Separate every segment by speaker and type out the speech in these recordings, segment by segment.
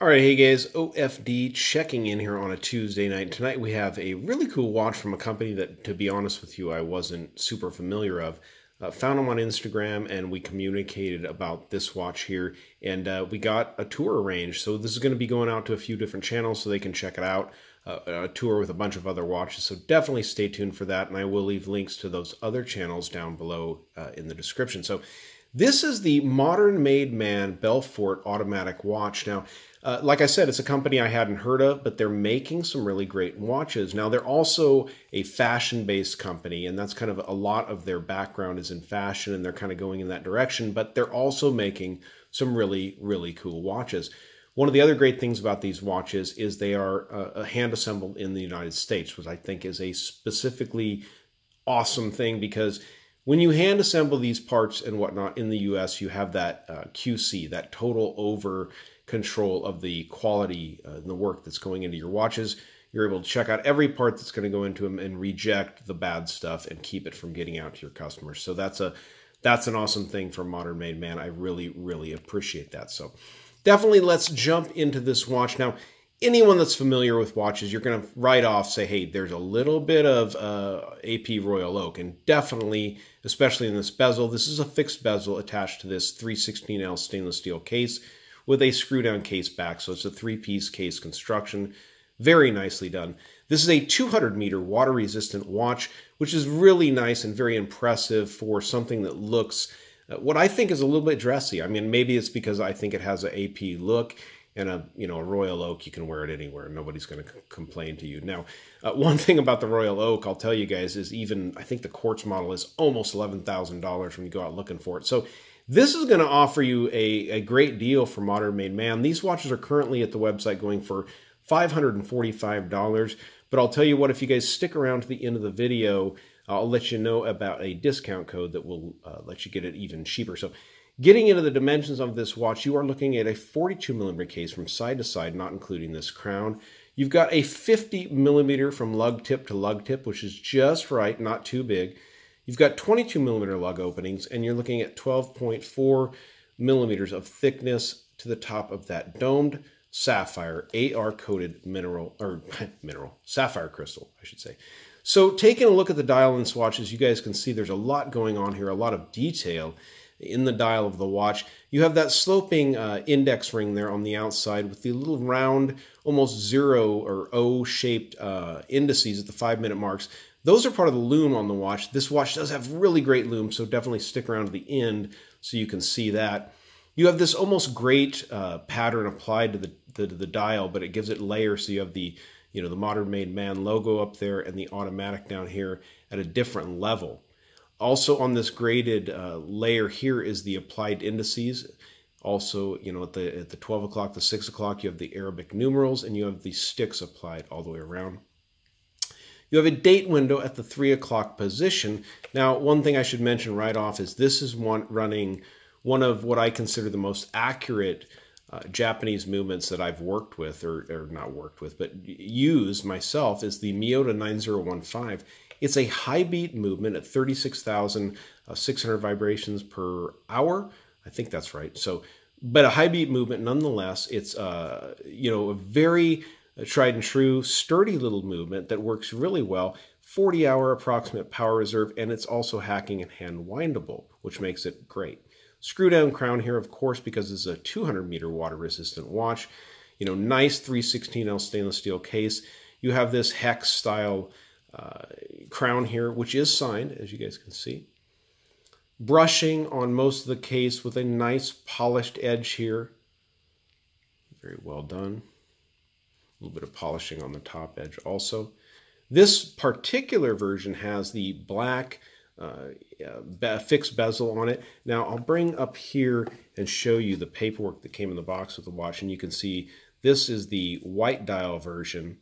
Speaker 1: All right, hey guys, OFD checking in here on a Tuesday night. Tonight we have a really cool watch from a company that, to be honest with you, I wasn't super familiar of. Found them on Instagram and we communicated about this watch here, and we got a tour arranged. So this is going to be going out to a few different channels so they can check it out. A tour with a bunch of other watches, so definitely stay tuned for that, and I will leave links to those other channels down below in the description. So this is the Modern Made Man Belfort automatic watch. Now, like I said, it's a company I hadn't heard of, but they're making some really great watches. Now, they're also a fashion-based company, and that's kind of a lot of their background is in fashion, and they're kind of going in that direction, but they're also making some really, really cool watches. One of the other great things about these watches is they are hand-assembled in the United States, which I think is a specifically awesome thing, because when you hand-assemble these parts and whatnot in the U.S., you have that QC, that total over control of the quality and the work that's going into your watches. You're able to check out every part that's going to go into them and reject the bad stuff and keep it from getting out to your customers. So that's an awesome thing for Modern Made Man. I really, really appreciate that. So definitely let's jump into this watch. Now, anyone that's familiar with watches, you're going to right off say, hey, there's a little bit of AP Royal Oak, and definitely, especially in this bezel, this is a fixed bezel attached to this 3/16L stainless steel case with a screw-down case back. So it's a three-piece case construction. Very nicely done. This is a 200-meter water-resistant watch, which is really nice and very impressive for something that looks what I think is a little bit dressy. I mean, maybe it's because I think it has an AP look, and a Royal Oak, you can wear it anywhere. Nobody's going to complain to you. Now, one thing about the Royal Oak, I'll tell you guys, is even, I think the quartz model is almost $11,000 when you go out looking for it. So this is going to offer you a great deal for Modern Made Man. These watches are currently at the website going for $545. But I'll tell you what, if you guys stick around to the end of the video, I'll let you know about a discount code that will let you get it even cheaper. So getting into the dimensions of this watch, you are looking at a 42mm case from side to side, not including this crown. You've got a 50mm from lug tip to lug tip, which is just right, not too big. You've got 22mm lug openings, and you're looking at 12.4mm of thickness to the top of that domed sapphire, AR-coated sapphire crystal, I should say. So taking a look at the dial and swatches, you guys can see there's a lot going on here, a lot of detail in the dial of the watch. You have that sloping index ring there on the outside with the little round, almost zero or O-shaped indices at the 5-minute marks. Those are part of the lume on the watch. This watch does have really great lume, so definitely stick around to the end so you can see that. You have this almost great pattern applied to the dial, but it gives it layers. So you have the the Modern Made Man logo up there and the automatic down here at a different level. Also on this graded layer here is the applied indices. Also, at the 12 o'clock, the 6 o'clock, you have the Arabic numerals, and you have the sticks applied all the way around. You have a date window at the 3 o'clock position. Now, one thing I should mention right off is this is running one of what I consider the most accurate Japanese movements that I've worked with, or not worked with, but used myself, is the Miyota 9015. It's a high beat movement at 36,600 vibrations per hour. I think that's right. So, but a high beat movement nonetheless. It's a very tried and true, sturdy little movement that works really well. 40-hour approximate power reserve, and it's also hacking and hand windable, which makes it great. Screw down crown here, of course, because it's a 200-meter water resistant watch. Nice 3/16L stainless steel case. You have this hex style crown here, which is signed, as you guys can see. Brushing on most of the case with a nice polished edge here. Very well done. A little bit of polishing on the top edge also. This particular version has the black fixed bezel on it. Now I'll bring up here and show you the paperwork that came in the box with the watch, and you can see this is the white dial version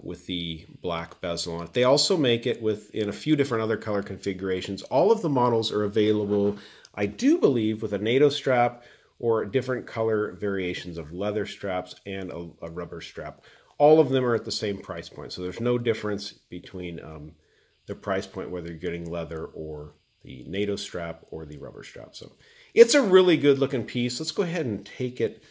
Speaker 1: with the black bezel on it. They also make it in a few different other color configurations. All of the models are available, I do believe, with a NATO strap or different color variations of leather straps and a rubber strap. All of them are at the same price point, so there's no difference between the price point whether you're getting leather or the NATO strap or the rubber strap. So it's a really good looking piece. Let's go ahead and take it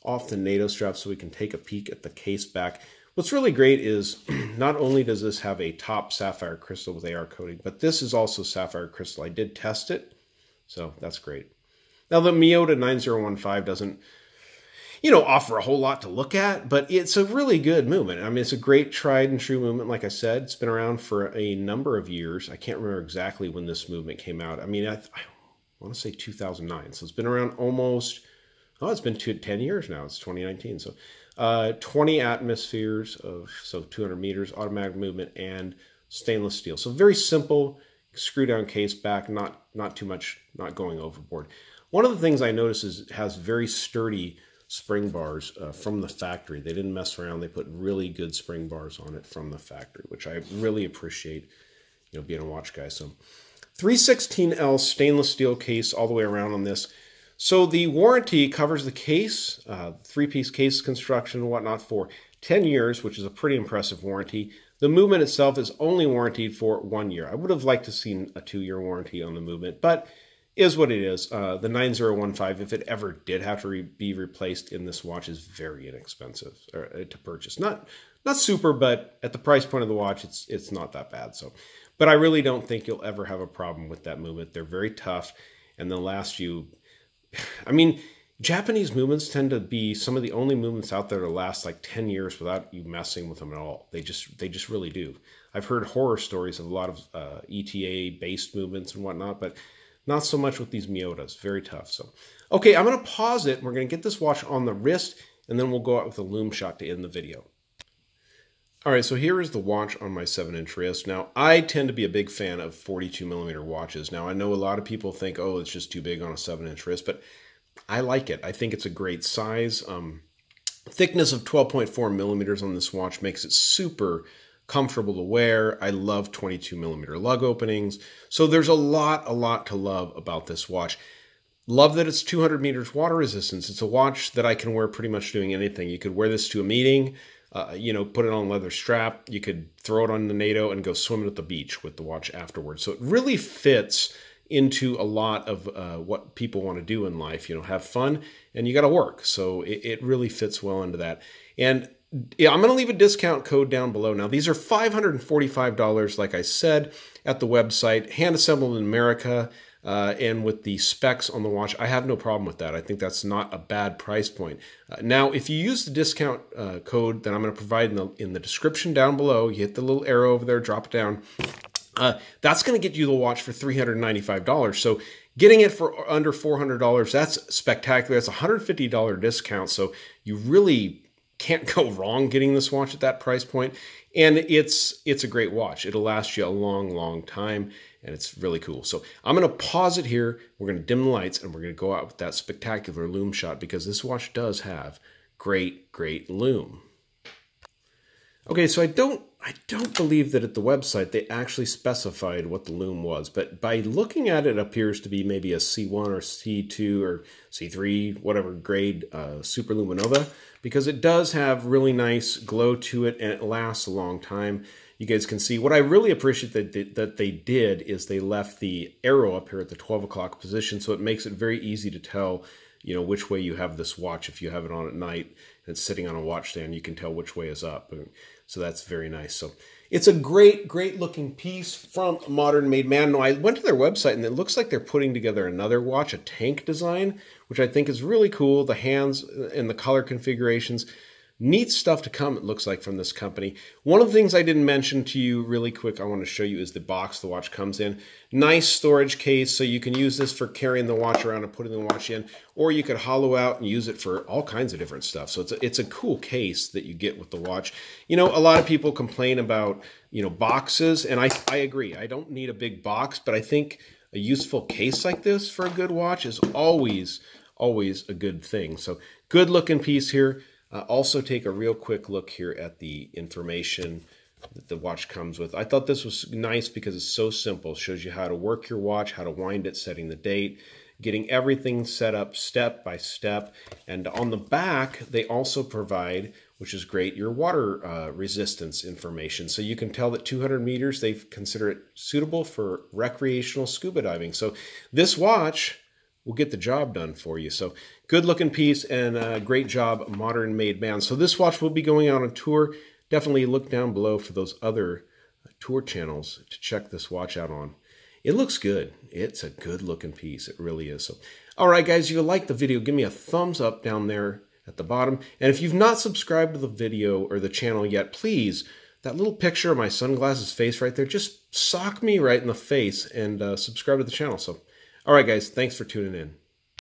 Speaker 1: off the NATO strap so we can take a peek at the case back. What's really great is not only does this have a top sapphire crystal with AR coating, but this is also sapphire crystal. I did test it, so that's great. Now the Miyota 9015 doesn't, offer a whole lot to look at, but it's a really good movement. I mean, it's a great tried and true movement. Like I said, it's been around for a number of years. I can't remember exactly when this movement came out. I mean, I want to say 2009. So it's been around almost, it's been 10 years now. It's 2019. So 20 atmospheres of, 200 meters, automatic movement, and stainless steel. So very simple, screw down case back, not too much, not going overboard. One of the things I noticed is it has very sturdy spring bars from the factory. They didn't mess around. They put really good spring bars on it from the factory, which I really appreciate, being a watch guy. So 316L stainless steel case all the way around on this. So the warranty covers the case, three-piece case construction and whatnot for 10 years, which is a pretty impressive warranty. The movement itself is only warranted for 1 year. I would have liked to have seen a 2-year warranty on the movement, but is what it is. The 9015, if it ever did have to be replaced in this watch, is very inexpensive to purchase. Not super, but at the price point of the watch, it's not that bad. So, but I really don't think you'll ever have a problem with that movement. They're very tough, and they'll last you. I mean, Japanese movements tend to be some of the only movements out there to last like 10 years without you messing with them at all. They just really do. I've heard horror stories of a lot of ETA-based movements and whatnot, but not so much with these Miyotas. Very tough. So, okay, I'm going to pause it. We're going to get this watch on the wrist, and then we'll go out with a loom shot to end the video. All right, so here is the watch on my 7-inch wrist. Now, I tend to be a big fan of 42mm watches. Now, I know a lot of people think, oh, it's just too big on a 7-inch wrist, but I like it. I think it's a great size. Thickness of 12.4 millimeters on this watch makes it super comfortable to wear. I love 22mm lug openings. So there's a lot to love about this watch. Love that it's 200 meters water resistance. It's a watch that I can wear pretty much doing anything. You could wear this to a meeting, put it on a leather strap. You could throw it on the NATO and go swimming at the beach with the watch afterwards. So it really fits into a lot of what people want to do in life, have fun, and you got to work. So it really fits well into that. And yeah, I'm going to leave a discount code down below. Now, these are $545, like I said, at the website, hand assembled in America, and with the specs on the watch. I have no problem with that. I think that's not a bad price point. Now, if you use the discount code that I'm going to provide in the description down below, you hit the little arrow over there, drop it down. That's going to get you the watch for $395. So getting it for under $400, that's spectacular. That's a $150 discount. So you really can't go wrong getting this watch at that price point. And it's a great watch. It'll last you a long time, and it's really cool. So I'm going to pause it here. We're going to dim the lights, and we're going to go out with that spectacular loom shot, because this watch does have great loom. Okay, so I don't believe that at the website they actually specified what the loom was, but by looking at it, it appears to be maybe a C1 or C2 or C3, whatever grade Super Luminova, because it does have really nice glow to it and it lasts a long time. You guys can see what I really appreciate that they did is they left the arrow up here at the 12 o'clock position, so it makes it very easy to tell, which way you have this watch. If you have it on at night and it's sitting on a watch stand, you can tell which way is up. So that's very nice. So it's a great looking piece from Modern Made Man. Now, I went to their website and it looks like they're putting together another watch, a tank design, which I think is really cool. The hands and the color configurations. Neat stuff to come, it looks like, from this company. One of the things I didn't mention to you really quick I want to show you is the box the watch comes in. Nice storage case, so you can use this for carrying the watch around and putting the watch in, or you could hollow out and use it for all kinds of different stuff. So it's a cool case that you get with the watch. A lot of people complain about, boxes, and I agree. I don't need a big box, but I think a useful case like this for a good watch is always a good thing. So good looking piece here. Also take a real quick look here at the information that the watch comes with. I thought this was nice because it's so simple. It shows you how to work your watch, how to wind it, setting the date, getting everything set up step by step. And on the back, they also provide, which is great, your water resistance information. So you can tell that 200 meters, they consider it suitable for recreational scuba diving. So this watch will get the job done for you. So good looking piece and great job, modern made man. So this watch will be going out on tour. Definitely look down below for those other tour channels to check this watch out on. It looks good. It's a good looking piece. It really is. So, all right, guys, if you like the video, give me a thumbs up down there at the bottom. And if you've not subscribed to the video or the channel yet, please, that little picture of my sunglasses face right there, just sock me right in the face and subscribe to the channel. So, all right, guys, thanks for tuning in.